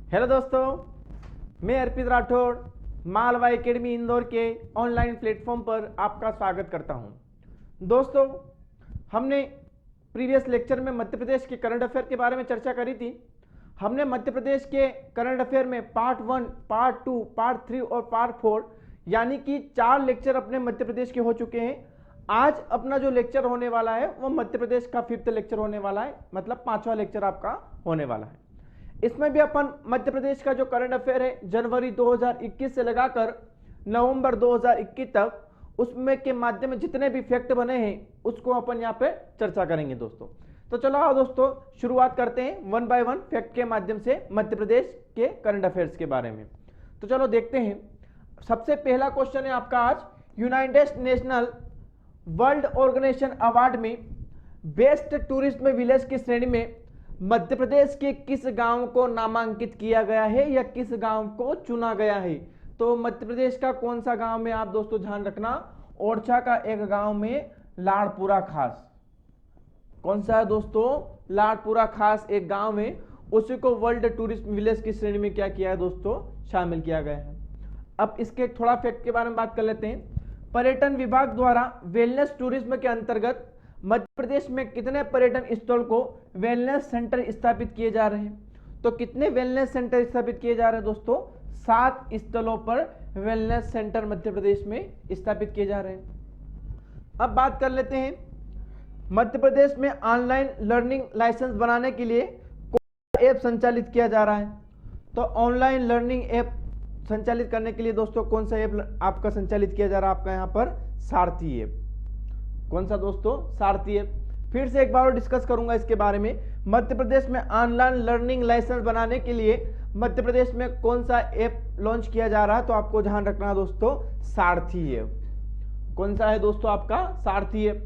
Hello दोस्तों, मैं अर्पित Rathore Malwa academy Indore के ऑनलाइन प्लेटफॉर्म पर आपका स्वागत करता हूं। दोस्तों, हमने प्रीवियस लेक्चर में मध्य प्रदेश के करंट अफेयर के बारे में चर्चा करी थी। हमने मध्य प्रदेश के करंट अफेयर में पार्ट 1, पार्ट 2, पार्ट 3 और पार्ट 4 यानी कि 4 लेक्चर अपने मध्य प्रदेश के हो चुके हैं। आज अपना जो लेक्चर होने वाला है वो मध्य प्रदेश का 5th लेक्चर होने वाला है, मतलब 5वां लेक्चर आपका होने वाला है। इसमें भी अपन मध्य प्रदेश का जो करंट अफेयर है जनवरी 2021 से लगाकर नवंबर 2021 तक उसमें के माध्यम में जितने भी फैक्ट बने हैं उसको अपन यहाँ पे चर्चा करेंगे दोस्तों। तो चलो आओ दोस्तों, शुरुआत करते हैं 1 बाय 1 फैक्ट के माध्यम से मध्य प्रदेश के करंट अफेयर्स के बारे में। तो चलो देखते हैं। सबसे पहला क्वेश्चन है आपका आज, United National World Organisation award में बेस्ट टूरिज्म विलेज की श्रेणी में मध्य प्रदेश के किस गांव को नामांकित किया गया है या किस गांव को चुना गया है? तो मध्य प्रदेश का कौन सा गांव में आप दोस्तों ध्यान रखना, ओरछा का एक गांव में लाड़पुरा खास। कौन सा है दोस्तों? लाड़पुरा खास एक गांव में, उसी को वर्ल्ड टूरिज्म विलेज की श्रेणी में क्या किया है दोस्तों, शामिल किया गया है। अब इसके थोड़ा फैक्ट के बारे में बात कर लेते हैं। पर्यटन विभाग द्वारा वेलनेस टूरिज्म के अंतर्गत मध्य प्रदेश में कितने पर्यटन स्थल को वेलनेस सेंटर स्थापित किए जा रहे हैं? तो कितने वेलनेस सेंटर स्थापित किए जा रहे हैं दोस्तों? 7 स्थलों पर वेलनेस सेंटर मध्य प्रदेश में स्थापित किए जा रहे हैं। अब बात कर लेते हैं, मध्य प्रदेश में ऑनलाइन लर्निंग लाइसेंस बनाने के लिए कौन सा ऐप संचालित किया जा रहा है? तो ऑनलाइन लर्निंग ऐप संचालित करने के लिए दोस्तों कौन सा ऐप आपका संचालित किया जा रहा है? आपका यहाँ पर सारथी ऐप। कौन सा दोस्तों? सारथी ऐप। फिर से एक बार और डिस्कस करूंगा इसके बारे में। मध्य प्रदेश में ऑनलाइन लर्निंग लाइसेंस बनाने के लिए मध्य प्रदेश में कौन सा ऐप लॉन्च किया जा रहा है? तो आपको ध्यान रखना है दोस्तों, सारथी ऐप। कौन सा है दोस्तों? आपका सारथी ऐप।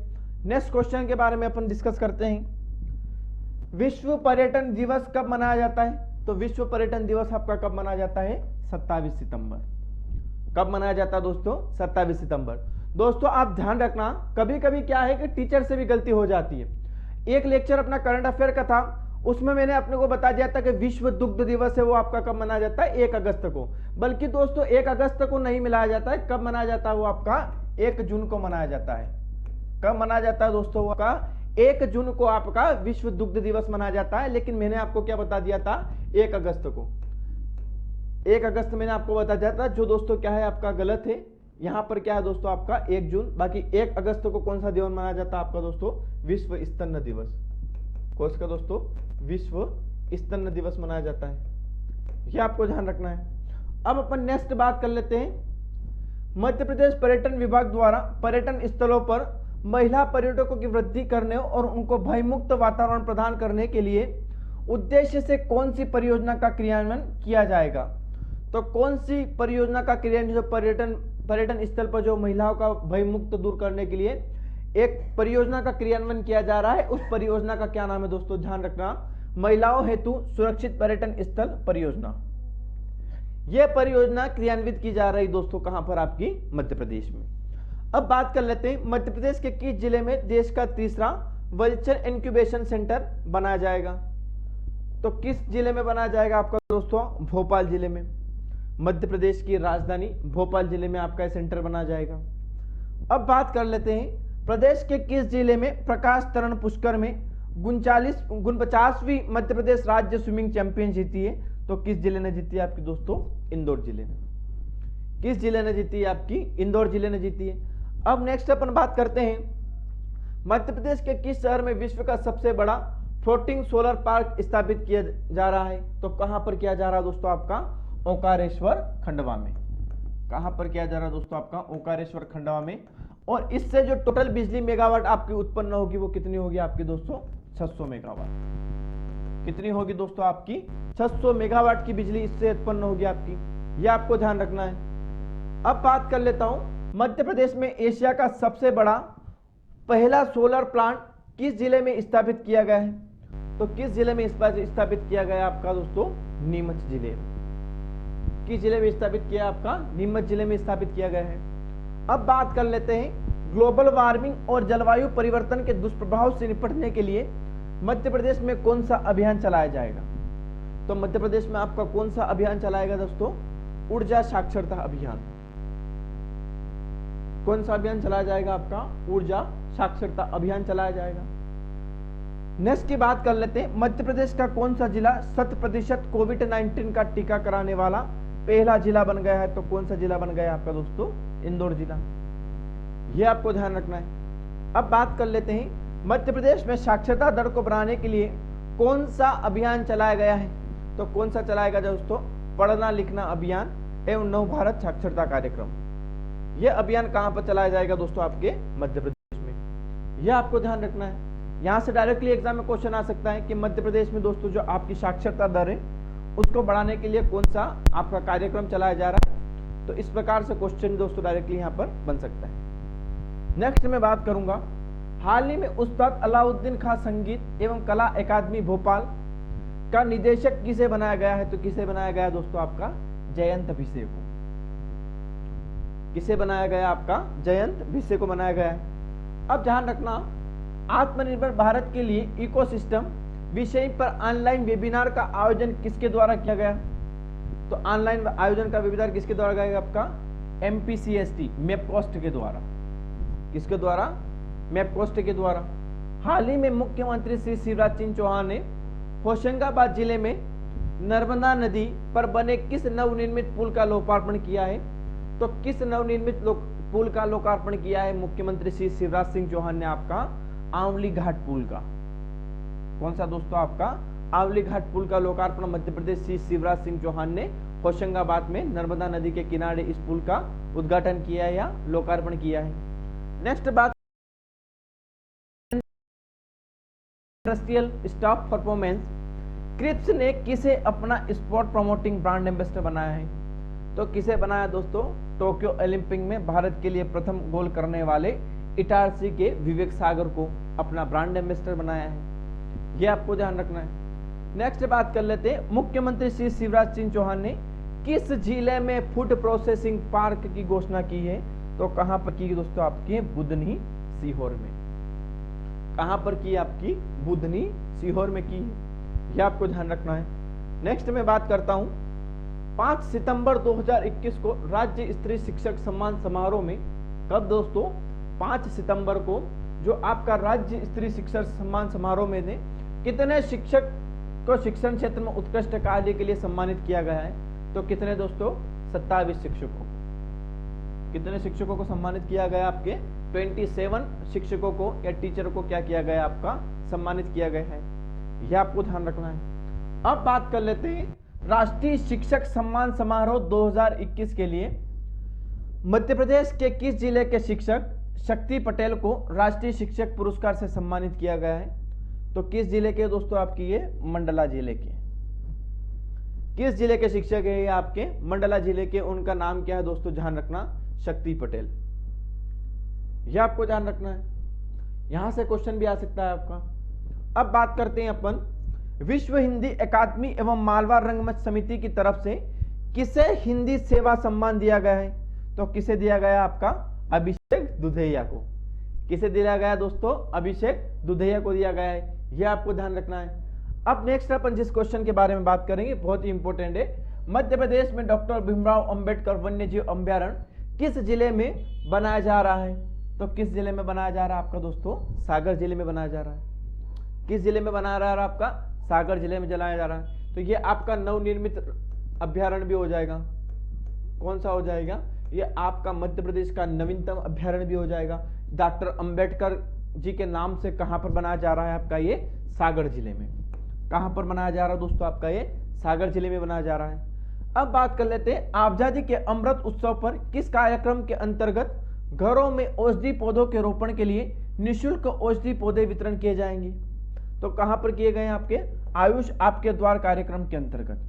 नेक्स्ट क्वेश्चन के बारे में अपन डिस्कस करते हैं। विश्व पर्यटन दिवस कब मनाया जाता है? तो विश्व पर्यटन दिवस आपका कब मनाया जाता है? 27 सितंबर। कब मनाया जाता है दोस्तों? 27 सितंबर। दोस्तों आप ध्यान रखना, कभी कभी क्या है कि टीचर से भी गलती हो जाती है। एक लेक्चर अपना करंट अफेयर का था, उसमें मैंने अपने को बता दिया था कि विश्व दुग्ध दिवस है वो आपका कब मनाया जाता है? 1 अगस्त को। बल्कि दोस्तों 1 अगस्त को नहीं मनाया जाता है, कब मनाया जाता है? वो आपका 1 जून को मनाया जाता है। कब मनाया जाता है दोस्तों? वो आपका 1 जून को आपका विश्व दुग्ध दिवस मनाया जाता है। लेकिन मैंने आपको क्या बता दिया था? 1 अगस्त को। 1 अगस्त मैंने आपको बता दिया था, जो दोस्तों क्या है आपका गलत है। यहां पर क्या है दोस्तों आपका 1 जून। बाकी 1 अगस्त को कौन सा दिवस मनाया जाता है आपका दोस्तों? विश्व स्तन दिवस। कौन सा दोस्तों? विश्व स्तन दिवस मनाया जाता है। यह आपको ध्यान रखना है। अब अपन नेक्स्ट बात कर लेते हैं। मध्य प्रदेश पर्यटन विभाग द्वारा पर्यटन स्थलों पर महिला पर्यटकों की वृद्धि करने और उनको भयमुक्त वातावरण प्रदान करने के लिए उद्देश्य से कौन सी परियोजना का क्रियान्वयन किया जाएगा? तो कौन सी परियोजना का क्रियान्वयन, जो पर्यटन स्थल पर जो महिलाओं का भयमुक्त दूर करने के लिए एक परियोजना का क्रियान्वयन किया जा रहा है, उस परियोजना का क्या नाम है दोस्तों? ध्यान रखना, महिलाओं हेतु सुरक्षित पर्यटन स्थल परियोजना। यह परियोजना क्रियान्वित की जा रही दोस्तों कहां पर? आपकी मध्य प्रदेश में। अब बात कर लेते हैं, मध्य प्रदेश के किस जिले में देश का 3रा वल्चर इंक्यूबेशन सेंटर बनाया जाएगा? तो किस जिले में बनाया जाएगा आपका दोस्तों? भोपाल जिले में। मध्य प्रदेश की राजधानी भोपाल जिले में आपका सेंटर बना जाएगा। अब बात कर लेते हैं, प्रदेश के किस जिले में प्रकाश तरण पुष्कर में 49वीं मध्य प्रदेश राज्य स्विमिंग चैंपियन जीती है? तो किस जिले ने जीती है आपकी दोस्तों? इंदौर जिले ने। किस जिले ने जीती है? आपकी इंदौर जिले ने जीती है। अब नेक्स्ट अपन बात करते हैं, मध्य प्रदेश के किस शहर में विश्व का सबसे बड़ा फ्लोटिंग सोलर पार्क स्थापित किया जा रहा है? तो कहां पर किया जा रहा है दोस्तों? आपका ओंकारेश्वर खंडवा में। कहां पर किया जा रहा है दोस्तों? आपका ओंकारेश्वर खंडवा में। और इससे जो टोटल बिजली मेगावाट आपकी उत्पन्न होगी वो कितनी होगी आपकी दोस्तों? 600 मेगावाट। कितनी होगी दोस्तों? आपकी 600 मेगावाट की बिजली इससे उत्पन्न होगी आपकी। यह आपको ध्यान रखना है। अब बात कर लेता हूं, मध्य प्रदेश में एशिया का सबसे बड़ा पहला सोलर प्लांट किस जिले में स्थापित किया गया है? तो किस जिले में स्थापित किया गया आपका दोस्तों? नीमच जिले। किस जिले में स्थापित किया? आपका नीमच जिले में स्थापित किया गया है। अब बात कर लेते हैं, ग्लोबल वार्मिंग और जलवायु परिवर्तन के दुष्प्रभाव से निपटने के लिए मध्य प्रदेश में कौन सा अभियान चलाया जाएगा? तो मध्य प्रदेश में आपका कौन सा अभियान चलाएगा दोस्तों? ऊर्जा साक्षरता अभियान। कौन सा अभियान चलाया जाएगा? आपका ऊर्जा साक्षरता अभियान चलाया जाएगा। नेक्स्ट की बात कर लेते हैं, मध्य प्रदेश का कौन सा जिला 100% कोविड-19 का टीका कराने वाला पहला जिला बन गया है? तो कौन सा जिला बन गया आपका दोस्तों? इंदौर जिला। यह आपको ध्यान रखना है। अब बात कर लेते हैं, मध्य प्रदेश में साक्षरता दर को बढ़ाने के लिए कौन सा अभियान चलाया गया है? तो कौन सा चलाएगा दोस्तों? पढ़ना लिखना अभियान एवं नव भारत साक्षरता कार्यक्रम। यह अभियान कहां पर चलाया जाएगा दोस्तों? आपके मध्य प्रदेश में। यह आपको ध्यान रखना है। यहां से डायरेक्टली एग्जाम में क्वेश्चन आ सकता है कि मध्य प्रदेश में दोस्तों जो आपकी साक्षरता दर है उसको बढ़ाने के लिए कौन सा आपका कार्यक्रम चलाया जा रहा है? तो इस प्रकार से क्वेश्चन दोस्तों डायरेक्टली यहां पर बन सकता है। नेक्स्ट मैं बात करूंगा, हाल ही में उस्ताद अलाउद्दीन खां संगीत एवं कला अकादमी भोपाल का निदेशक किसे बनाया गया है? तो किसे बनाया गया दोस्तों? आपका जयंत भिसे को। किसे बनाया गया? आपका जयंत भिसे को बनाया गया है। अब ध्यान रखना, आत्मनिर्भर भारत के लिए इकोसिस्टम विषय पर ऑनलाइन वेबिनार का आयोजन किसके द्वारा किया गया? तो ऑनलाइन आयोजन का वेबिनार किसके द्वारा किया गया? आपका MPCST मैपकोस्ट के द्वारा। किसके द्वारा? मैपकोस्ट के द्वारा। हाल ही में मुख्यमंत्री श्री शिवराज सिंह चौहान ने होशंगाबाद जिले में नर्मदा नदी पर बने किस नवनिर्मित पुल का लोकार्पण किया है? तो किस नवनिर्मित पुल का लोकार्पण किया है मुख्यमंत्री श्री शिवराज सिंह चौहान ने? आपका आंवली घाट पुल का। कौन सा दोस्तों? आपका आंवली घाट पुल का लोकार्पण मध्य प्रदेश श्री शिवराज सिंह चौहान ने होशंगाबाद में नर्मदा नदी के किनारे इस पुल का उद्घाटन किया है या लोकार्पण किया है। नेक्स्ट बात, इंडस्ट्रियल स्टाफ परफॉर्मेंस क्रिप्स ने किसे अपना स्पोर्ट प्रमोटिंग ब्रांड एम्बेसडर बनाया है? तो किसे बनाया दोस्तों? टोक्यो ओलंपिक में भारत के लिए प्रथम गोल करने वाले इटारसी के विवेक सागर को अपना ब्रांड एम्बेसडर बनाया है। यह आपको ध्यान रखना है। नेक्स्ट बात कर लेते हैं, मुख्यमंत्री श्री शिवराज सिंह चौहान ने किस जिले में फूड प्रोसेसिंग पार्क की घोषणा की है? तो कहां पर की दोस्तों? आपकी बुधनी सीहोर में। कहां पर की? आपकी बुधनी सीहोर में की है। यह आपको ध्यान रखना है। नेक्स्ट मैं बात करता हूं, 5 सितंबर 2021 को राज्य स्तरीय शिक्षक सम्मान समारोह में, कब दोस्तों? 5 सितंबर को जो आपका राज्य स्तरीय शिक्षक सम्मान समारोह में ने कितने शिक्षक को शिक्षण क्षेत्र में उत्कृष्ट कार्य के लिए सम्मानित किया गया है? तो कितने दोस्तों? 27 शिक्षकों। कितने शिक्षकों को सम्मानित किया गया? आपके 27 शिक्षकों को या टीचर को क्या किया गया? आपका सम्मानित किया गया है। यह आपको ध्यान रखना है। अब बात कर लेते हैं, राष्ट्रीय शिक्षक सम्मान समारोह 2021 के लिए मध्य प्रदेश के किस जिले के शिक्षक शक्ति पटेल को राष्ट्रीय शिक्षक पुरस्कार से सम्मानित किया गया है? तो किस जिले के दोस्तों? आपकी ये मंडला जिले के। किस जिले के शिक्षक है ये? आपके मंडला जिले के। उनका नाम क्या है दोस्तों? ध्यान रखना, शक्ति पटेल। यह आपको ध्यान रखना है। यहां से क्वेश्चन भी आ सकता है आपका। अब बात करते हैं अपन, विश्व हिंदी अकादमी एवं मालवा रंगमंच समिति की तरफ से किसे हिंदी सेवा सम्मान दिया गया है? तो किसे दिया गया? आपका अभिषेक दुधैया को। किसे दिया गया दोस्तों? अभिषेक दुधैया को दिया गया है। यह आपको ध्यान रखना है। अब नेक्स्ट अपन जिस क्वेश्चन के बारे में बात करेंगे बहुत ही इंपॉर्टेंट है, मध्य प्रदेश में डॉक्टर भीमराव अंबेडकर वन्य जीव अभ्यारण्य किस जिले में बनाया जा रहा है? तो किस जिले में बनाया जा रहा है आपका दोस्तों? सागर जिले में बनाया जा रहा है। किस जिले में बनाया जा रहा है? आपका सागर जिले में जलाया जा रहा है। तो ये आपका नवनिर्मित अभ्यारण्य भी हो जाएगा। कौन सा हो जाएगा? ये आपका मध्य प्रदेश का नवीनतम अभ्यारण्य भी हो जाएगा। डॉक्टर अंबेडकर जी के नाम से कहां पर बनाया जा रहा है? आपका ये सागर जिले में। कहां पर बनाया जा रहा है दोस्तों? आपका ये सागर जिले में बनाया जा रहा है। अब बात कर लेते हैं, आजादी के अमृत उत्सव पर किस कार्यक्रम के अंतर्गत घरों में औषधि पौधों के रोपण के लिए निःशुल्क औषधि पौधे वितरण किए जाएंगे? तो कहां पर किए गए? आपके आयुष आपके द्वार कार्यक्रम के अंतर्गत।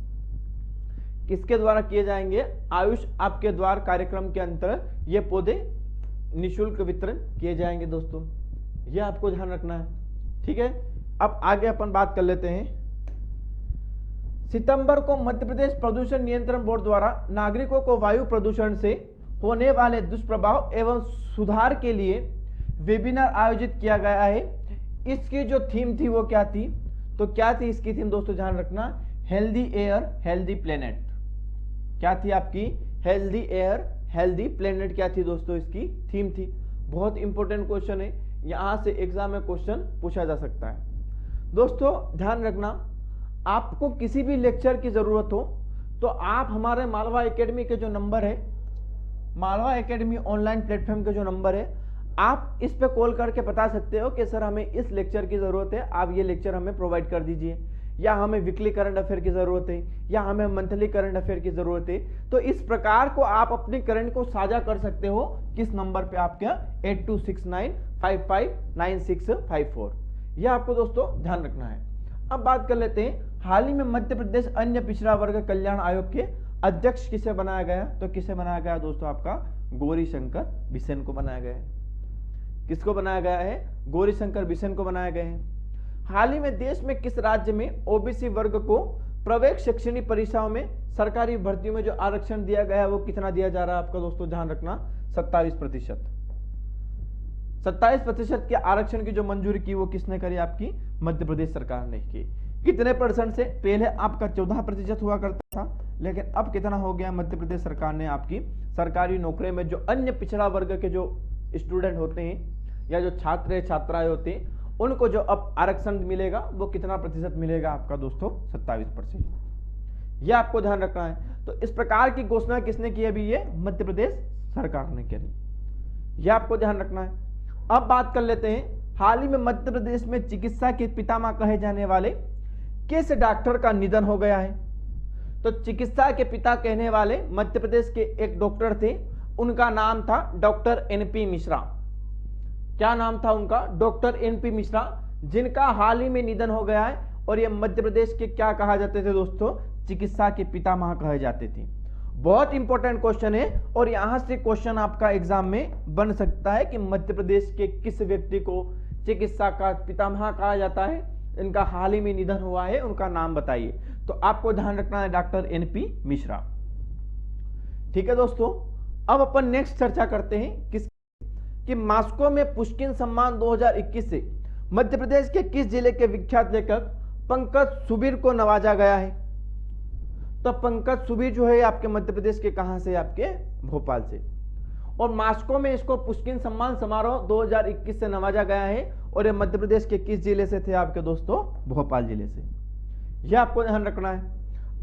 किसके द्वारा किए जाएंगे? आयुष आपके द्वार कार्यक्रम के अंतर्गत ये पौधे निःशुल्क वितरण किए जाएंगे दोस्तों। यह आपको ध्यान रखना है, ठीक है। अब आगे अपन बात कर लेते हैं, सितंबर को मध्य प्रदेश प्रदूषण नियंत्रण बोर्ड द्वारा नागरिकों को वायु प्रदूषण से होने वाले दुष्प्रभाव एवं सुधार के लिए वेबिनार आयोजित किया गया है। इसकी जो थीम थी वो क्या थी? तो क्या थी इसकी थीम दोस्तों? ध्यान रखना, हेल्दी एयर हेल्दी प्लेनेट। क्या थी आपकी? हेल्दी एयर हेल्दी प्लेनेट क्या थी दोस्तों? इसकी थीम थी। बहुत इंपॉर्टेंट क्वेश्चन है, यहां से एग्जाम में क्वेश्चन पूछा जा सकता है। दोस्तों ध्यान रखना, आपको किसी भी लेक्चर की जरूरत हो तो आप हमारे मालवा एकेडमी के जो नंबर है, मालवा एकेडमी ऑनलाइन प्लेटफॉर्म के जो नंबर है, आप इस पे कॉल करके बता सकते हो कि सर हमें इस लेक्चर की जरूरत है, आप ये लेक्चर हमें प्रोवाइड कर दीजिए, या हमें वीकली करंट अफेयर की जरूरत है, या हमें मंथली करंट अफेयर की जरूरत है। तो इस प्रकार को आप अपनी करंट को साझा कर सकते हो किस नंबर पे? आपके 8269559654। यह आपको दोस्तों ध्यान रखना है। अब बात कर लेते हैं, हाल ही में मध्य प्रदेश अन्य पिछड़ा वर्ग कल्याण आयोग के अध्यक्ष किसे बनाया गया? तो किसे बनाया गया दोस्तों? आपका गौरी शंकर बिसेन को बनाया गया है। किसको बनाया गया है? गौरी शंकर बिसेन को बनाया गया है। हाल ही में देश में किस राज्य में ओबीसी वर्ग को प्रवेश शैक्षणिक परीक्षाओं में सरकारी भर्तियों में जो आरक्षण दिया गया है वो कितना दिया जा रहा है आपका? दोस्तों ध्यान रखना, 27%। 27% के आरक्षण की जो मंजूरी की वो किसने करी? आपकी मध्य प्रदेश सरकार ने की। कितने परसेंट से? पहले आपका 14% हुआ करता था, लेकिन अब कितना हो गया? मध्य प्रदेश सरकार ने आपकी सरकारी नौकरी में जो अन्य पिछड़ा वर्ग के जो स्टूडेंट होते हैं या जो छात्र छात्राएं होते हैं उनको जो अब आरक्षण मिलेगा वो कितना प्रतिशत मिलेगा आपका? दोस्तों 27%। यह आपको ध्यान रखना है। तो इस प्रकार की घोषणा किसने की? अभी ये मध्य प्रदेश सरकार ने करी। यह आपको ध्यान रखना है। अब बात कर लेते हैं, हाल ही में मध्य प्रदेश में चिकित्सा के पितामह कहे जाने वाले किस डॉक्टर का निधन हो गया है? तो चिकित्सा के पिता कहने वाले मध्य प्रदेश के एक डॉक्टर थे, उनका नाम था डॉक्टर एनपी मिश्रा। क्या नाम था उनका? डॉक्टर एनपी मिश्रा, जिनका हाल ही में निधन हो गया है। और ये मध्य प्रदेश के क्या कहा जाते थे दोस्तों? चिकित्सा के पितामह कहे जाते थे। बहुत इंपॉर्टेंट क्वेश्चन है और यहां से क्वेश्चन आपका एग्जाम में बन सकता है कि मध्य प्रदेश के किस व्यक्ति को चिकित्सा का पितामह कहा जाता है, इनका हाल ही में निधन हुआ है, उनका नाम बताइए। तो आपको ध्यान रखना है डॉक्टर एनपी मिश्रा। ठीक है दोस्तों, अब अपन नेक्स्ट चर्चा करते हैं किस कि मास्को में पुष्किन सम्मान 2021 से मध्य प्रदेश के किस जिले के विख्यात लेखक पंकज सुबीर को नवाजा गया है? तो पंकज सुबीर जो है आपके मध्य प्रदेश के कहां से? आपके भोपाल से। और मास्को में इसको पुष्किन सम्मान समारोह 2021 से नवाजा गया है और ये मध्य प्रदेश के किस जिले से थे आपके दोस्तों? भोपाल जिले से। यह आपको ध्यान रखना है।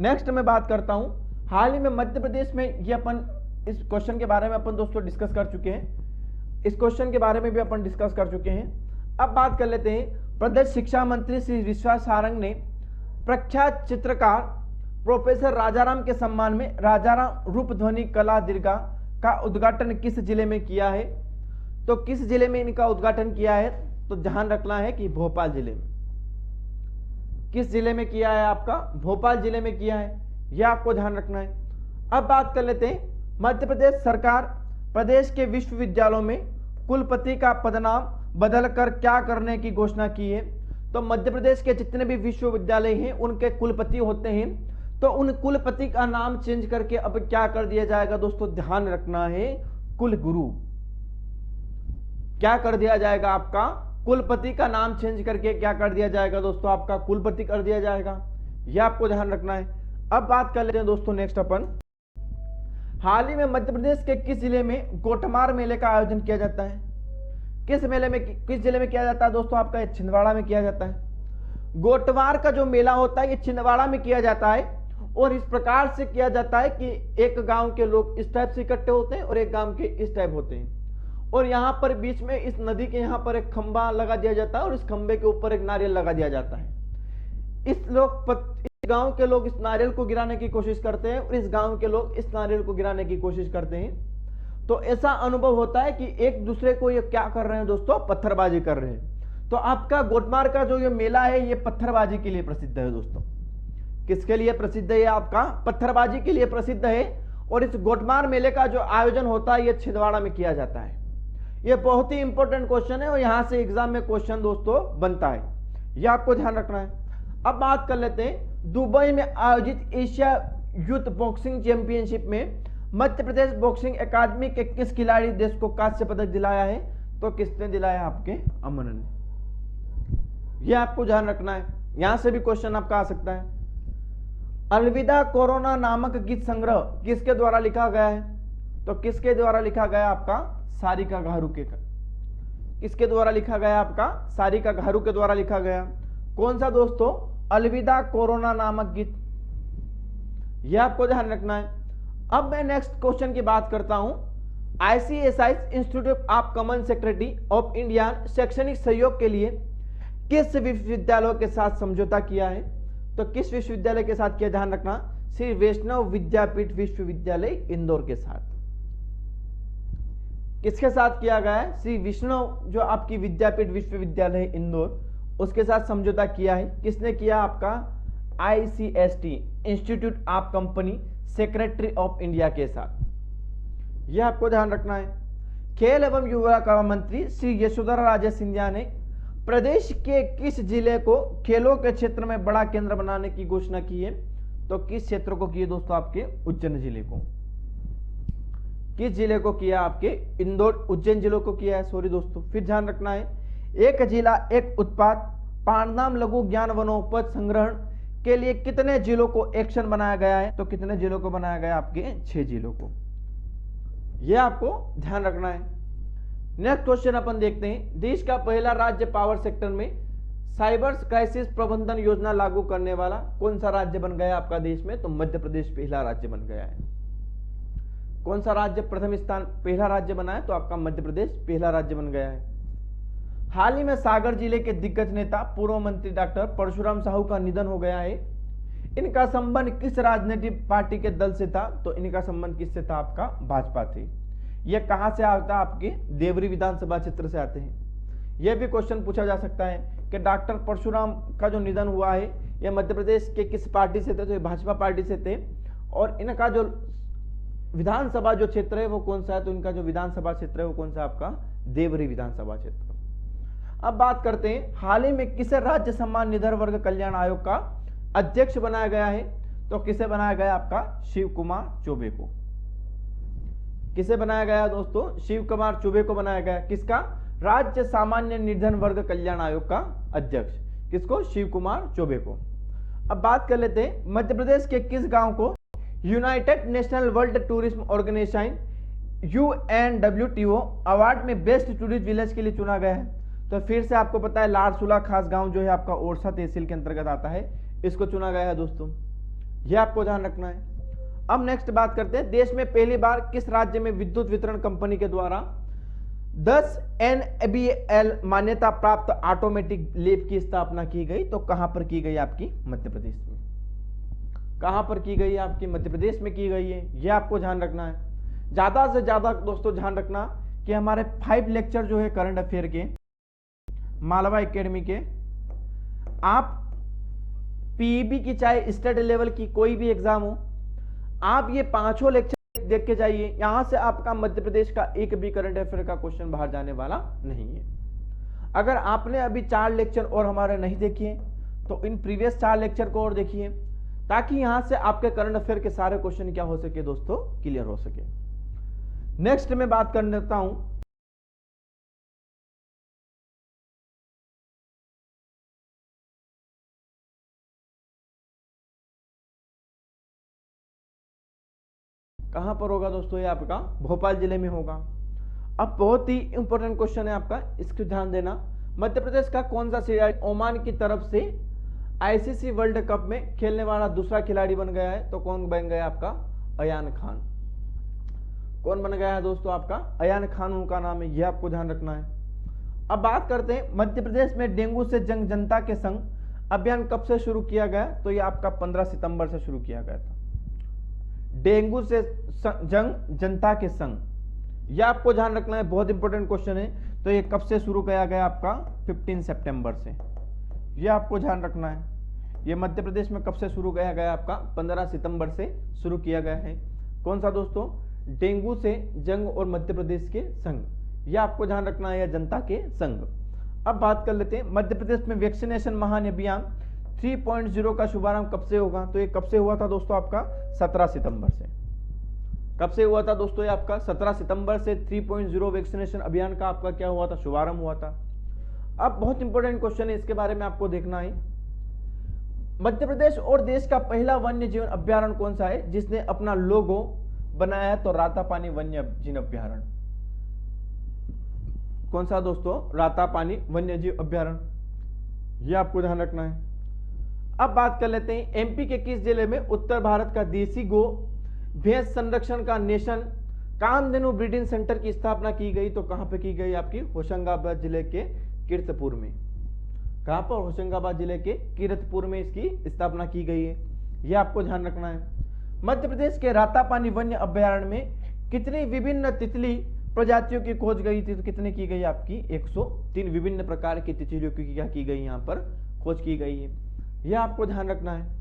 नेक्स्ट मैं बात करता हूं, हाल ही में मध्य प्रदेश में ये अपन इस क्वेश्चन के बारे में अपन दोस्तों डिस्कस कर चुके हैं, इस क्वेश्चन के बारे में भी अपन डिस्कस कर चुके हैं। अब बात कर लेते हैं, प्रदेश शिक्षा मंत्री श्री विश्वास सारंग ने प्रख्यात चित्रकार प्रोफेसर राजाराम के सम्मान में राजाराम रूपध्वनि कला दीर्घा का उद्घाटन किस जिले में किया है? तो किस जिले में इनका उद्घाटन किया है? तो ध्यान रखना है कि भोपाल जिले में। किस जिले में किया है? आपका भोपाल जिले में किया है। यह आपको ध्यान रखना है। अब बात कर लेते हैं, मध्य प्रदेश सरकार प्रदेश के विश्वविद्यालयों में कुलपति का पदनाम बदलकर क्या करने की घोषणा की है? तो मध्य प्रदेश के जितने भी विश्वविद्यालय हैं उनके कुलपति होते हैं, तो उन कुलपति का नाम चेंज करके अब क्या कर दिया जाएगा दोस्तों? ध्यान रखना है, कुलगुरु। क्या कर दिया जाएगा? आपका कुलपति का नाम चेंज करके क्या कर दिया जाएगा दोस्तों? आपका कुलपति कर दिया जाएगा। यह आपको ध्यान रखना है। अब बात कर लेते हैं दोस्तों नेक्स्ट अपन, हाल ही में मध्य प्रदेश के किस जिले में गोटमार मेले का आयोजन किया जाता है? किस मेले में, किस जिले में किया जाता है दोस्तों? आपका छिंदवाड़ा में किया जाता है। गोटमार का जो मेला होता है ये छिंदवाड़ा में किया जाता है और इस प्रकार से किया जाता है कि एक गांव के लोग इस टाइप से इकट्ठे होते हैं और एक गांव के इस टाइप होते हैं और यहाँ पर बीच में इस नदी के यहाँ पर एक खंबा लगा दिया जाता है और इस खंबे के ऊपर एक नारियल लगा दिया जाता है। इस गांव के लोग इस नारियल को गिराने की कोशिश करते हैं और इस गांव के लोग इस नारियल को गिराने की कोशिश करते हैं। तो ऐसा अनुभव होता है कि एक दूसरे को ये क्या कर रहे हैं दोस्तों? पत्थरबाजी कर रहे हैं। तो आपका गोटमार का जो ये मेला है ये पत्थरबाजी के लिए प्रसिद्ध है दोस्तों। किसके लिए प्रसिद्ध है? आपका पत्थरबाजी के लिए प्रसिद्ध है। और इस गोटमार मेले का जो आयोजन होता है ये छिंदवाड़ा में किया जाता है। ये बहुत ही इंपॉर्टेंट क्वेश्चन है और यहां से एग्जाम में क्वेश्चन दोस्तों बनता है, यह आपको ध्यान रखना है। अब बात कर लेते हैं, दुबई में आयोजित एशिया यूथ बॉक्सिंग चैंपियनशिप में मध्य प्रदेश बॉक्सिंग एकेडमी के किस खिलाड़ी देश को कांस्य पदक दिलाया है? तो किसने दिलाया? आपके अमन ने। यह आपको ध्यान रखना है, यहां से भी क्वेश्चन आपका आ सकता है। अलविदा कोरोना नामक गीत संग्रह किसके द्वारा लिखा गया है? तो किसके द्वारा लिखा गया? आपका सारिका घारुके का। किसके द्वारा लिखा गया? आपका सारिका घारुके के द्वारा लिखा गया। कौन सा दोस्तों? अलविदा कोरोना नामक गीत। यह आपको ध्यान रखना है। अब मैं नेक्स्ट क्वेश्चन की बात करता हूं। ICSI institute of common secretary of India शैक्षणिक सहयोग के लिए किस विश्वविद्यालय के साथ समझौता किया है? तो किस विश्वविद्यालय के साथ किया? ध्यान रखना, श्री वैष्णव विद्यापीठ विश्वविद्यालय इंदौर के साथ। किसके साथ किया गया है? श्री वैष्णव जो आपकी विद्यापीठ विश्वविद्यालय इंदौर, उसके साथ समझौता किया है। किसने किया? आपका ICST institute of company secretary of India के साथ। यह आपको ध्यान रखना है। खेल एवं युवा कार्य मंत्री श्री यशोधरा राजे सिंधिया ने प्रदेश के किस जिले को खेलों के क्षेत्र में बड़ा केंद्र बनाने की घोषणा की है? तो किस क्षेत्र को की है दोस्तों? आपके उज्जैन जिले को। किस जिले को किया? आपके इंदौर उज्जैन जिलों को किया है। सॉरी दोस्तों, फिर ध्यान रखना है, एक जिला एक उत्पाद पारनाम लघु ज्ञान वनोपज संग्रहण के लिए कितने जिलों को एक्शन बनाया गया है? तो कितने जिलों को बनाया गया? आपके 6 जिलों को। यह आपको ध्यान रखना है। नेक्स्ट क्वेश्चन अपन देखते हैं। देश का पहला राज्य पावर सेक्टर में साइबर क्राइसिस प्रबंधन योजना लागू करने वाला कौन सा राज्य बन गया आपका देश में? तो मध्य प्रदेश पहला राज्य बन गया है। कौन सा राज्य प्रथम स्थान पहला राज्य बना है? तो आपका मध्य प्रदेश पहला राज्य बन गया है। हाल ही में सागर जिले के दिग्गज नेता पूर्व मंत्री डॉक्टर परशुराम साहू का निधन हो गया है। इनका संबंध किस राजनीतिक पार्टी के दल से था? तो इनका संबंध किससे था? आपका भाजपा थे। यह कहां से आता है? आपके देवरी विधानसभा क्षेत्र से आते हैं। यह भी क्वेश्चन पूछा जा सकता है कि डॉक्टर परशुराम का जो निधन हुआ है यह मध्य प्रदेश के किस पार्टी से थे? तो ये भाजपा पार्टी से थे। और इनका जो विधानसभा जो क्षेत्र है वो कौन सा है? तो इनका जो विधानसभा क्षेत्र है वो कौन सा? आपका देवरी विधानसभा क्षेत्र। अब बात करते हैं, हाल ही में किसे राज्य सम्मान निधन वर्ग कल्याण आयोग का अध्यक्ष बनाया गया है? तो किसे बनाया गया? आपका शिव कुमार चौबे को। किसे बनाया गया दोस्तों? शिव कुमार चौबे को बनाया गया। किसका? राज्य सामान्य निधन वर्ग कल्याण आयोग का अध्यक्ष। किसको? शिव कुमार चौबे को। अब बात कर लेते हैं, मध्य प्रदेश के किस गांव को United National World Tourism Organisation UNWTO award में बेस्ट टूरिस्ट विलेज के लिए चुना गया है? तो फिर से आपको पता है लारसुला खास गांव जो है आपका ओरछा तहसील के अंतर्गत आता है, इसको चुना गया है दोस्तों। यह आपको ध्यान रखना है। अब नेक्स्ट बात करते हैं, देश में पहली बार किस राज्य में विद्युत वितरण कंपनी के द्वारा 10 NABL मान्यता प्राप्त ऑटोमेटिक लैब की स्थापना की गई? तो कहां पर की गई? आपकी मध्य प्रदेश में। कहां पर की गई? आपकी मध्य प्रदेश में की गई है। यह आपको ध्यान रखना है। ज्यादा से ज्यादा दोस्तों ध्यान रखना कि हमारे 5 लेक्चर जो है करंट अफेयर के मालवा एकेडमी के, आप पीईबी की चाहे स्टेट लेवल की कोई भी एग्जाम हो, आप ये 5 लेक्चर देख के जाइए। यहां से आपका मध्य प्रदेश का एक भी करंट अफेयर का क्वेश्चन बाहर जाने वाला नहीं है। अगर आपने अभी 4 लेक्चर और हमारे नहीं देखे तो इन प्रीवियस 4 लेक्चर को और देखिए, ताकि यहां से आपके करंट अफेयर के सारे क्वेश्चन क्या हो सके दोस्तों? क्लियर हो सके। नेक्स्ट में बात कर लेता हूं, कहां पर होगा दोस्तों? ये आपका भोपाल जिले में होगा। अब बहुत ही इंपॉर्टेंट क्वेश्चन है आपका, इसको ध्यान देना। मध्य प्रदेश का कौन सा खिलाड़ी ओमान की तरफ से ICC वर्ल्ड कप में खेलने वाला दूसरा खिलाड़ी बन गया है? तो कौन बन गया? आपका अयान खान। कौन बन गया है दोस्तों? आपका अयान खान उनका नाम है। यह आपको ध्यान रखना है। अब बात करते हैं, मध्य प्रदेश में डेंगू से जंग जनता के संग अभियान कब से शुरू किया गया? तो यह आपका 15 सितंबर से शुरू किया गया था। डेंगू से जंग जनता के संग, यह आपको ध्यान रखना है, बहुत इंपॉर्टेंट क्वेश्चन है। तो ये कब से शुरू किया गया? आपका 15 सितंबर से। यह आपको ध्यान रखना है। यह मध्य प्रदेश में कब से शुरू किया गया? आपका 15 सितंबर से शुरू किया गया है। कौन सा दोस्तों? डेंगू से जंग और मध्य प्रदेश के संग। यह आपको ध्यान रखना है, या जनता के संग। अब बात कर लेते हैं, मध्य प्रदेश में वैक्सीनेशन महाअभियान 3.0 का शुभारंभ कब से होगा? तो ये कब से हुआ था दोस्तों? आपका 17 सितंबर से। कब से हुआ था दोस्तों? ये आपका 17 सितंबर से 3.0 वैक्सीनेशन अभियान का आपका क्या हुआ था? शुभारंभ हुआ था। अब बहुत इंपॉर्टेंट क्वेश्चन है, इसके बारे में आपको देखना है। मध्य प्रदेश और देश का पहला वन्य जीवन अभ्यारण्य कौन सा है जिसने अपना लोगो बनाया है? तो रातापानी वन्य जीव अभ्यारण्य। कौन सा दोस्तों? रातापानी वन्य जीव अभ्यारण्य। ये आपको ध्यान रखना है। अब बात कर लेते हैं एमपी के किस जिले में उत्तर भारत का देसी गो भैंस संरक्षण का नेशन कामधेनु ब्रीडिंग सेंटर की स्थापना की गई? तो कहां पे की गई? आपकी होशंगाबाद जिले के कीर्तपुर में। कहां पर? होशंगाबाद जिले के कीर्तपुर में इसकी स्थापना की गई है। यह आपको ध्यान रखना है। मध्य प्रदेश के रातापानी वन्य अभ्यारण्य में कितनी विभिन्न तितली प्रजातियों की खोज गई थी? तो कितने की गई? आपकी 103 विभिन्न प्रकार की तितलियों की क्या की गई? यहाँ पर खोज की गई है। यह आपको ध्यान रखना है।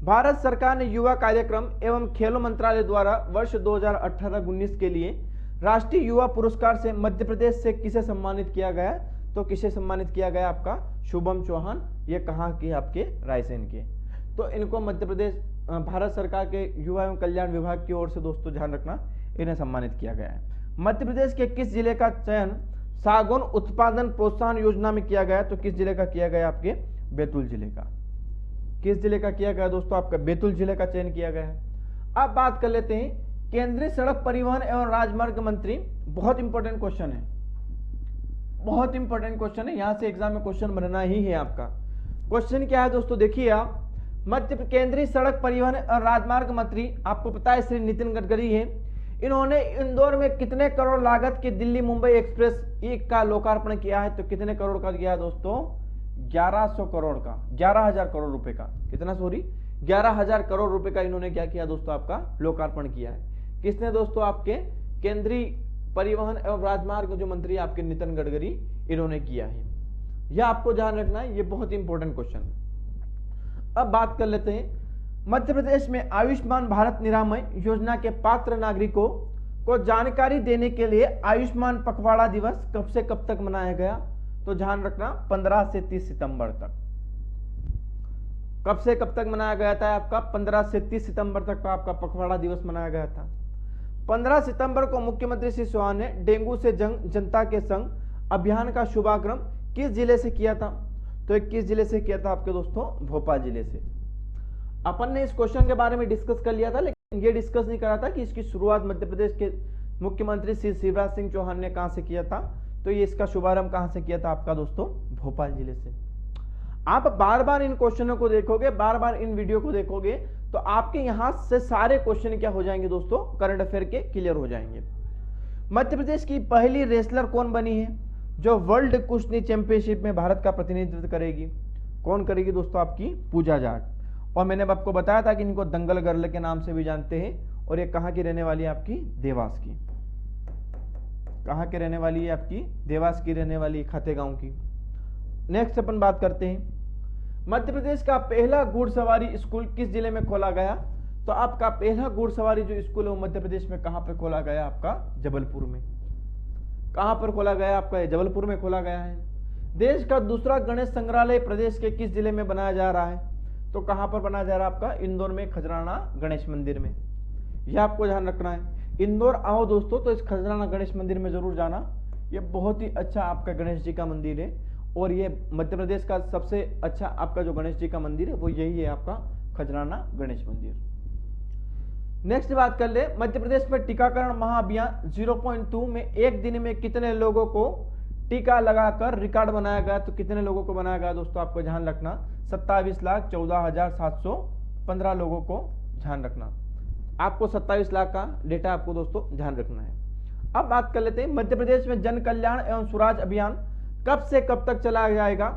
भारत सरकार ने युवा कार्यक्रम एवं खेलों मंत्रालय द्वारा वर्ष 2018-19 के लिए राष्ट्रीय युवा पुरस्कार से मध्य प्रदेश से किसे सम्मानित किया गया? तो किसे सम्मानित किया गया? आपका शुभम चौहान। ये कहाँ के? आपके रायसेन के। तो इनको मध्य प्रदेश भारत सरकार के युवा एवं कल्याण विभाग की ओर से दोस्तों ध्यान रखना, इन्हें सम्मानित किया गया है। मध्य प्रदेश के किस जिले का चयन सागौन उत्पादन प्रोत्साहन योजना में किया गया? तो किस जिले का किया गया? आपके बैतूल जिले का। किस जिले का किया गया दोस्तों? आपका बैतूल जिले का चयन किया गया है। अब बात कर लेते हैं केंद्रीय सड़क परिवहन एवं राजमार्ग मंत्री। बहुत इंपॉर्टेंट क्वेश्चन है, बहुत इंपॉर्टेंट क्वेश्चन है, यहां से एग्जाम में क्वेश्चन बनना ही है आपका। क्वेश्चन क्या है दोस्तों? देखिए आप, मध्य केंद्रीय सड़क परिवहन और राजमार्ग मंत्री आपको पता है श्री नितिन गडकरी है। इन्होंने इंदौर में कितने करोड़ लागत की दिल्ली मुंबई एक्सप्रेस एक का लोकार्पण किया है? तो कितने करोड़ का किया है दोस्तों? 1100 करोड़ का, 11,000 करोड़ रुपए का। कितना? सॉरी 11,000 करोड़ रुपए का इन्होंने क्या किया दोस्तों? आपका लोकार्पण किया है। किसने दोस्तों? आपके केंद्रीय परिवहन एवं राजमार्ग जो मंत्री आपके नितिन गडकरी, इन्होंने किया है। यह आपको ध्यान रखना है, यह बहुत इंपॉर्टेंट क्वेश्चन है। अब बात कर लेते हैं मध्य प्रदेश में आयुष्मान भारत निरामय योजना के पात्र नागरिकों को जानकारी देने के लिए आयुष्मान पखवाड़ा दिवस कब से कब तक मनाया गया? तो ध्यान रखना 15 से 30 सितंबर तक। कब से कब तक मनाया गया था? आपका 15 से 30 सितंबर तक का आपका पखवाड़ा दिवस मनाया गया था। 15 सितंबर को मुख्यमंत्री श्री चौहान ने डेंगू से जंग जनता के संग अभियान का शुभारंभ किस जिले से किया था? तो किस जिले से किया था आपके दोस्तों? भोपाल जिले से। अपन ने इस क्वेश्चन के बारे में डिस्कस कर लिया था, लेकिन ये डिस्कस नहीं करा था कि इसकी शुरुआत मध्य प्रदेश के मुख्यमंत्री श्री शिवराज सिंह चौहान ने कहां से किया था? तो ये इसका शुभारंभ कहां से किया था आपका दोस्तों? भोपाल जिले से। आप बार बार इन क्वेश्चनों को देखोगे, बार बार इन वीडियो को देखोगे, तो आपके यहां से सारे क्वेश्चन क्या हो जाएंगे दोस्तों? करंट अफेयर के क्लियर हो जाएंगे। मध्य प्रदेश की पहली रेसलर कौन बनी है जो वर्ल्ड कुश्ती चैंपियनशिप में भारत का प्रतिनिधित्व करेगी? कौन करेगी दोस्तों? आपकी पूजा जाट। और मैंने आपको बताया था कि इनको दंगल गर्ल के नाम से भी जानते हैं। और ये कहां की रहने वाली है? आपकी देवास की। कहां के रहने वाली है? आपकी देवास की रहने वाली, खातेगांव की। नेक्स्ट अपन बात करते हैं मध्य प्रदेश का पहला घुड़सवारी स्कूल किस जिले में खोला गया? तो आपका पहला घुड़सवारी जो स्कूल है वो मध्य प्रदेश में कहां पे खोला गया? आपका जबलपुर में। कहां पर खोला गया? आपका जबलपुर में खोला गया है। देश का दूसरा गणेश संग्रहालय प्रदेश के किस जिले में बनाया जा रहा है? तो कहां पर बनाया जा रहा है? आपका इंदौर में खजराना गणेश मंदिर में। यह आपको ध्यान रखना है। इंदौर आओ दोस्तों तो इस खजराना गणेश मंदिर में जरूर जाना। यह बहुत ही अच्छा आपका गणेश जी का मंदिर है और ये मध्य प्रदेश का सबसे अच्छा आपका जो गणेश जी का मंदिर है वो यही है, आपका खजराना गणेश मंदिर। नेक्स्ट बात कर ले, मध्य प्रदेश में टीकाकरण महाअभियान 0.2 में एक दिन में कितने लोगों को टीका लगाकर रिकॉर्ड बनाया गया? तो कितने लोगों को बनाया गया दोस्तों? आपको ध्यान रखना 27,14,715 लोगों को ध्यान रखना। आपको 27 लाख का डेटा आपको दोस्तों ध्यान रखना है। अब बात कर लेते हैं मध्य प्रदेश में जन कल्याण एवं स्वराज अभियान कब से कब तक चलाया जाएगा?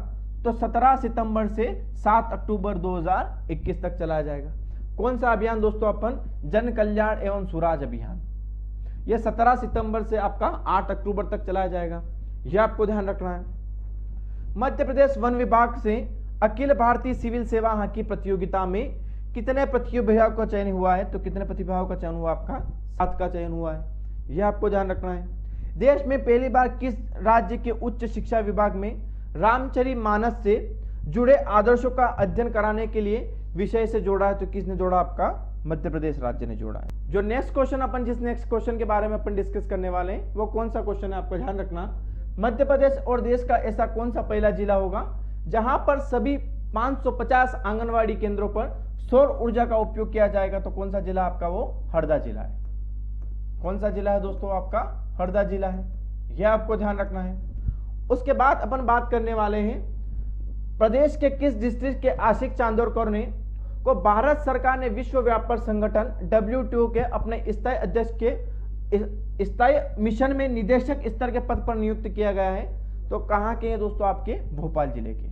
तो 17 सितंबर से 7 अक्टूबर 2021 तक चलाया जाएगा। कौन सा अभियान दोस्तों? अपन जन कल्याण एवं स्वराज अभियान। यह 17 सितंबर से आपका 8 अक्टूबर तक चलाया जाएगा। यह आपको ध्यान रखना है। मध्य प्रदेश वन विभाग से अखिल भारतीय सिविल सेवा हॉकी प्रतियोगिता में कितने प्रतिभागियों का चयन हुआ है? तो कितने प्रतिभागियों का चयन हुआ? आपका 7 का चयन हुआ है। यह आपको ध्यान रखना है। देश में पहली बार किस राज्य के उच्च शिक्षा विभाग में रामचरितमानस से जुड़े आदर्शों का अध्ययन कराने के लिए विषय से जोड़ा है? तो किसने जोड़ा? आपका मध्य प्रदेश राज्य ने जोड़ा है। जो नेक्स्ट क्वेश्चन अपन जिस नेक्स्ट क्वेश्चन के बारे में अपन डिस्कस करने वाले हैं वो कौन सा क्वेश्चन है? आपको ध्यान रखना, मध्य प्रदेश और देश का ऐसा कौन सा पहला जिला होगा जहां पर सभी 550 आंगनवाड़ी केंद्रों पर सौर ऊर्जा का उपयोग किया जाएगा। तो कौन सा जिला आपका? वो हरदा जिला है। कौन सा जिला है दोस्तों? आपका हरदा जिला है, यह आपको ध्यान रखना है। उसके बाद अपन बात करने वाले हैं प्रदेश के किस डिस्ट्रिक्ट के आशिक चांदोरकर ने को भारत सरकार ने विश्व व्यापार संगठन WTO के अपने स्थायी अध्यक्ष के स्थायी मिशन में निदेशक स्तर के पद पर नियुक्त किया गया है। तो कहां के हैं दोस्तों? आपके भोपाल जिले के।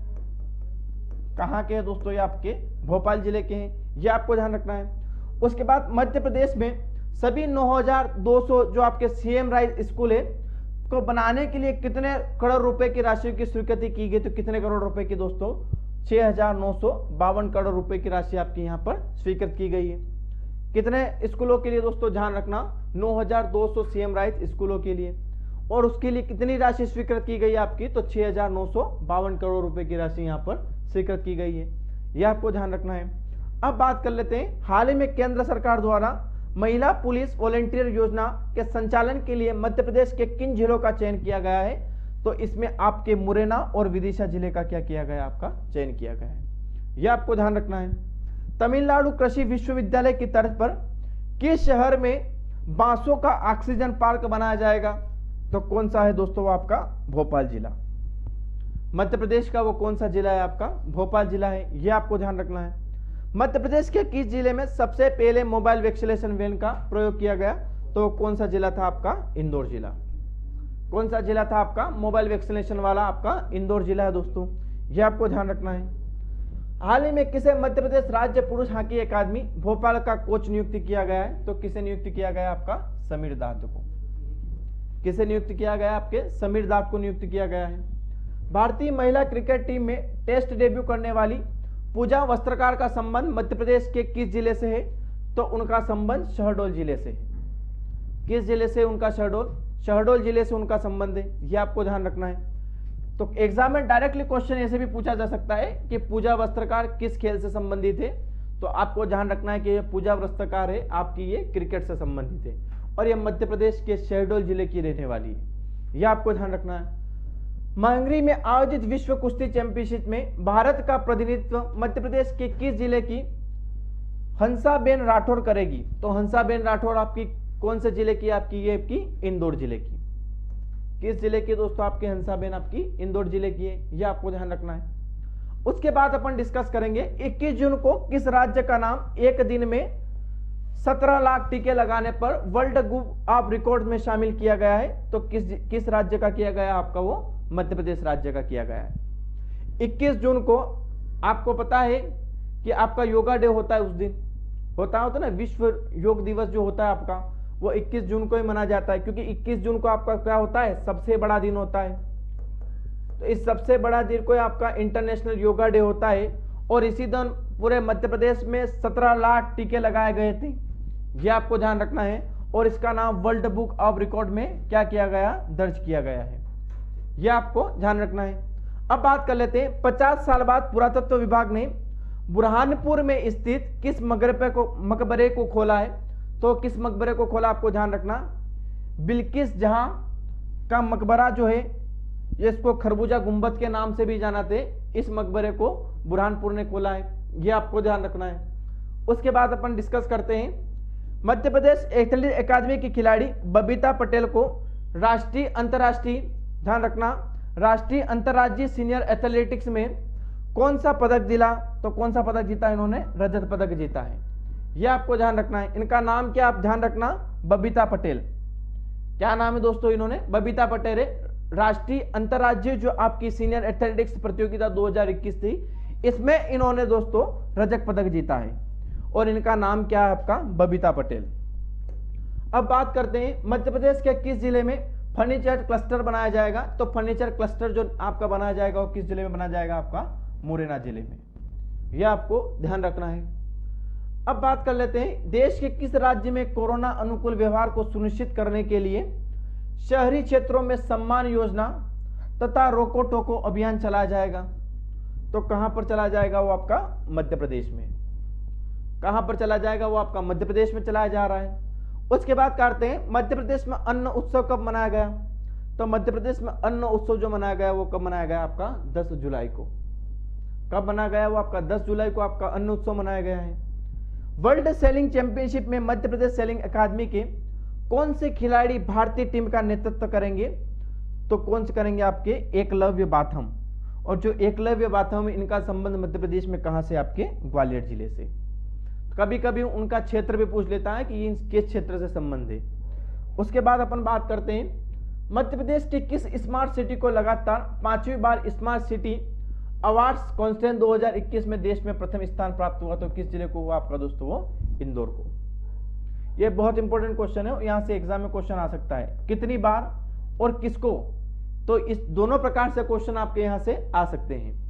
कहां के हैं दोस्तों? ये आपके भोपाल जिले के हैं, ये आपको ध्यान रखना है। उसके बाद मध्य प्रदेश में सभी 9200 जो आपके CM राइज स्कूल है को बनाने के लिए कितने करोड़ रुपए की राशि की स्वीकृति की गई? तो कितने करोड़ रुपए की दोस्तों? 6952 करोड़ रुपए की राशि आपकी यहाँ पर स्वीकृत की गई है। कितने स्कूलों के लिए दोस्तों? ध्यान रखना, 9200 CM राइज स्कूलों के लिए। और उसके लिए कितनी राशि स्वीकृत की गई है आपकी? तो 6952 करोड़ रुपए की राशि यहाँ पर स्वीकृत की गई है, यह आपको ध्यान रखना है। अब बात कर लेते हैं हाल ही में केंद्र सरकार द्वारा महिला पुलिस वॉलंटियर योजना के संचालन के लिए मध्य प्रदेश के किन जिलों का चयन किया गया है? तो इसमें आपके मुरैना और विदिशा जिले का क्या किया गया? आपका चयन किया गया है, यह आपको ध्यान रखना है। तमिलनाडु कृषि विश्वविद्यालय की तर्ज पर किस शहर में बांसों का ऑक्सीजन पार्क बनाया जाएगा? तो कौन सा है दोस्तों? आपका भोपाल जिला। मध्य प्रदेश का वो कौन सा जिला है? आपका भोपाल जिला है, यह आपको ध्यान रखना है। मध्य प्रदेश के किस जिले में सबसे पहले मोबाइल वैक्सीनेशन वैन का प्रयोग किया गया? तो कौन सा जिला था? आपका इंदौर जिला। कौन सा जिला था आपका? मोबाइल वैक्सीनेशन वाला आपका इंदौर जिला है दोस्तों, यह आपको ध्यान रखना है। हाल ही में किसे मध्य प्रदेश राज्य पुरुष हॉकी अकादमी भोपाल का कोच नियुक्त किया गया है? तो किसे नियुक्त किया गया? आपका समीर दाद को। किसे नियुक्त किया गया? आपके समीर दाद को नियुक्त किया गया है। भारतीय महिला क्रिकेट टीम में टेस्ट डेब्यू करने वाली पूजा वस्त्रकार का संबंध मध्य प्रदेश के किस जिले से है? तो उनका संबंध शहडोल जिले से है। किस जिले से उनका? शहडोल जिले से उनका संबंध है, यह आपको ध्यान रखना है। तो एग्जाम में डायरेक्टली क्वेश्चन ऐसे भी पूछा जा सकता है कि पूजा वस्त्रकार किस खेल से संबंधित है? तो आपको ध्यान रखना है कि ये पूजा वस्त्रकार है आपकी, ये क्रिकेट से संबंधित है और ये मध्य प्रदेश के शहडोल जिले की रहने वाली है, यह आपको ध्यान रखना है। मंगरी में आयोजित विश्व कुश्ती चैंपियनशिप में भारत का प्रतिनिधित्व मध्य प्रदेश के किस जिले की हंसाबेन राठौर करेगी? तो हंसाबेन राठौर आपकी कौन से जिले की? आपकी ये आपकी इंदौर जिले की। किस जिले की दोस्तों? आपकी हंसाबेन आपकी इंदौर जिले की है, यह आपको ध्यान रखना है। उसके बाद अपन डिस्कस करेंगे 21 जून को किस राज्य का नाम एक दिन में 17 लाख टीके लगाने पर वर्ल्ड बुक ऑफ रिकॉर्ड में शामिल किया गया है? तो किस राज्य का किया गया? आपका वो मध्य प्रदेश राज्य का किया गया है। 21 जून को आपको पता है कि आपका योगा डे होता है, उस दिन होता है ना विश्व योग दिवस जो होता है आपका, वो 21 जून को ही मनाया जाता है, क्योंकि 21 जून को आपका क्या होता है? सबसे बड़ा दिन होता है। तो इस सबसे बड़ा दिन को आपका इंटरनेशनल योगा डे होता है और इसी दिन पूरे मध्य प्रदेश में 17 लाख टीके लगाए गए थे, ये आपको ध्यान रखना है। और इसका नाम वर्ल्ड बुक ऑफ रिकॉर्ड में क्या किया गया? दर्ज किया गया है, यह आपको ध्यान रखना है। अब बात कर लेते हैं 50 साल बाद पुरातत्व विभाग ने बुरहानपुर में स्थित किस मकबरे को खोला है? तो किस मकबरे को खोला? आपको ध्यान रखना, बिल्किस जहां का मकबरा जो है, इसको खरबूजा गुंबद के नाम से भी जाना थे, इस मकबरे को बुरहानपुर ने खोला है, यह आपको ध्यान रखना है। उसके बाद अपन डिस्कस करते हैं मध्य प्रदेश एथलेटिक्स अकादमी की खिलाड़ी बबीता पटेल को राष्ट्रीय अंतर्राष्ट्रीय, ध्यान रखना, राष्ट्रीय अंतर्राज्यीय सीनियर एथलेटिक्स में कौन सा पदक जिला? तो कौन सा पदक जीता? इन्होंने रजत पदक जीता है, यह आपको ध्यान रखना है। इनका नाम क्या? आप ध्यान रखना, बबीता पटेल। क्या नाम है दोस्तों? इन्होंने बबीता पटेल है। राष्ट्रीय अंतर्राज्यीय जो आपकी सीनियर एथलेटिक्स प्रतियोगिता 2021 थी, इसमें इन्होंने दोस्तों रजत पदक जीता है और इनका नाम क्या है? आपका बबीता पटेल। अब बात करते हैं मध्य प्रदेश के किस जिले में फर्नीचर क्लस्टर बनाया जाएगा? तो फर्नीचर क्लस्टर जो आपका बनाया जाएगा वो किस जिले में बनाया जाएगा? आपका मुरैना जिले में, यह आपको ध्यान रखना है। अब बात कर लेते हैं देश के किस राज्य में कोरोना अनुकूल व्यवहार को सुनिश्चित करने के लिए शहरी क्षेत्रों में सम्मान योजना तथा रोको टोको अभियान चलाया जाएगा? तो कहां पर चला जाएगा? वो आपका मध्य प्रदेश में। कहां पर चला जाएगा? वो आपका मध्य प्रदेश में चलाया जा रहा है। उसके बाद करते हैं मध्य प्रदेश में अन्न उत्सव कब मनाया गया? तो मध्य प्रदेश में अन्न उत्सव जो मनाया गया वो कब मनाया गया? आपका 10 जुलाई को। कब मनाया गया? वो आपका 10 जुलाई को आपका अन्न उत्सव मनाया गया है। वर्ल्ड सेलिंग चैंपियनशिप में मध्य प्रदेश सेलिंग अकादमी के कौन से खिलाड़ी भारतीय टीम का नेतृत्व करेंगे? तो कौन से करेंगे? आपके एकलव्य बाथम। और जो एकलव्य बाथम, इनका संबंध मध्य प्रदेश में कहां से? आपके ग्वालियर जिले से। कभी कभी उनका क्षेत्र भी पूछ लेता है कि ये किस क्षेत्र से संबंध है। उसके बाद अपन बात करते हैं मध्य प्रदेश की किस स्मार्ट सिटी को लगातार 5वीं बार स्मार्ट सिटी अवार्ड्स कॉन्स्टेंट 2021 में देश में प्रथम स्थान प्राप्त हुआ? तो किस जिले को हुआ आपका दोस्तों? वो इंदौर को। यह बहुत इंपॉर्टेंट क्वेश्चन है, यहां से एग्जाम में क्वेश्चन आ सकता है। कितनी बार और किसको? तो इस दोनों प्रकार से क्वेश्चन आपके यहां से आ सकते हैं।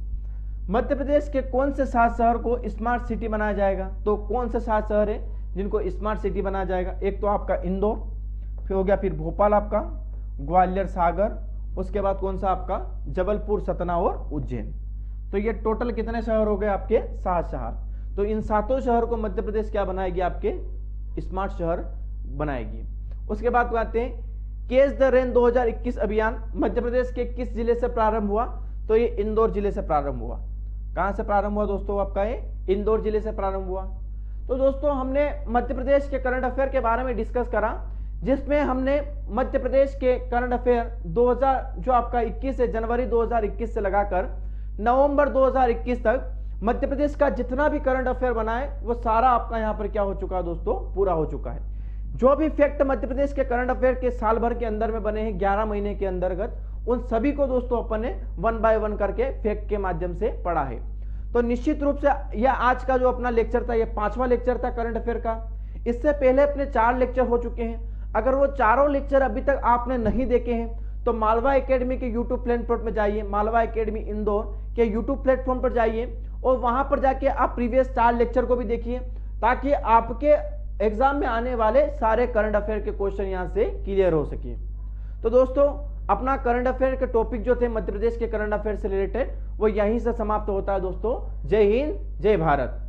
मध्य प्रदेश के कौन से 7 शहर को स्मार्ट सिटी बनाया जाएगा? तो कौन से 7 शहर है जिनको स्मार्ट सिटी बनाया जाएगा? एक तो आपका इंदौर, फिर हो गया फिर भोपाल आपका, ग्वालियर, सागर, उसके बाद कौन सा आपका? जबलपुर, सतना और उज्जैन। तो ये टोटल कितने शहर हो गए आपके? 7 शहर। तो इन 7 शहर को मध्य प्रदेश क्या बनाएगी? आपके स्मार्ट शहर बनाएगी। उसके बाद बात है कैच द रेन 2021 अभियान मध्य प्रदेश के किस जिले से प्रारंभ हुआ? तो ये इंदौर जिले से प्रारंभ हुआ। कहां से प्रारंभ हुआ दोस्तों? आपका ये इंदौर जिले से प्रारंभ हुआ। तो दोस्तों हमने मध्य प्रदेश के करंट अफेयर के बारे में डिस्कस करा, जिसमें हमने मध्य प्रदेश के करंट अफेयर 2000 जो आपका 21 है, जनवरी 2021 से लगाकर नवंबर 2021 तक मध्य प्रदेश का जितना भी करंट अफेयर बना है वो सारा आपका यहां पर क्या हो चुका है दोस्तों? पूरा हो चुका है। जो भी फैक्ट मध्य प्रदेश के करंट अफेयर के साल भर के अंदर में बने हैं 11 महीने के अंतर्गत, उन सभी को दोस्तों अपन ने 1 बाय 1 करके फैक्ट के माध्यम से पढ़ा है। तो निश्चित रूप से यह आज का जो अपना लेक्चर था, यह 5वां लेक्चर था करंट अफेयर का। इससे पहले अपने 4 लेक्चर हो चुके हैं। अगर वो चारों लेक्चर अभी तक आपने नहीं देखे हैं तो मालवा एकेडमी के यूट्यूब प्लेटफॉर्म पर जाइए, मालवा एकेडमी इंदौर के यूट्यूब प्लेटफॉर्म पर जाइए और वहां पर जाके आप प्रीवियस 4 लेक्चर को भी देखिए, ताकि आपके एग्जाम में आने वाले सारे करंट अफेयर के क्वेश्चन यहां से क्लियर हो सके। तो दोस्तों अपना करंट अफेयर के टॉपिक जो थे मध्य प्रदेश के करंट अफेयर से रिलेटेड वो यहीं से समाप्त होता है दोस्तों। जय हिंद, जय भारत।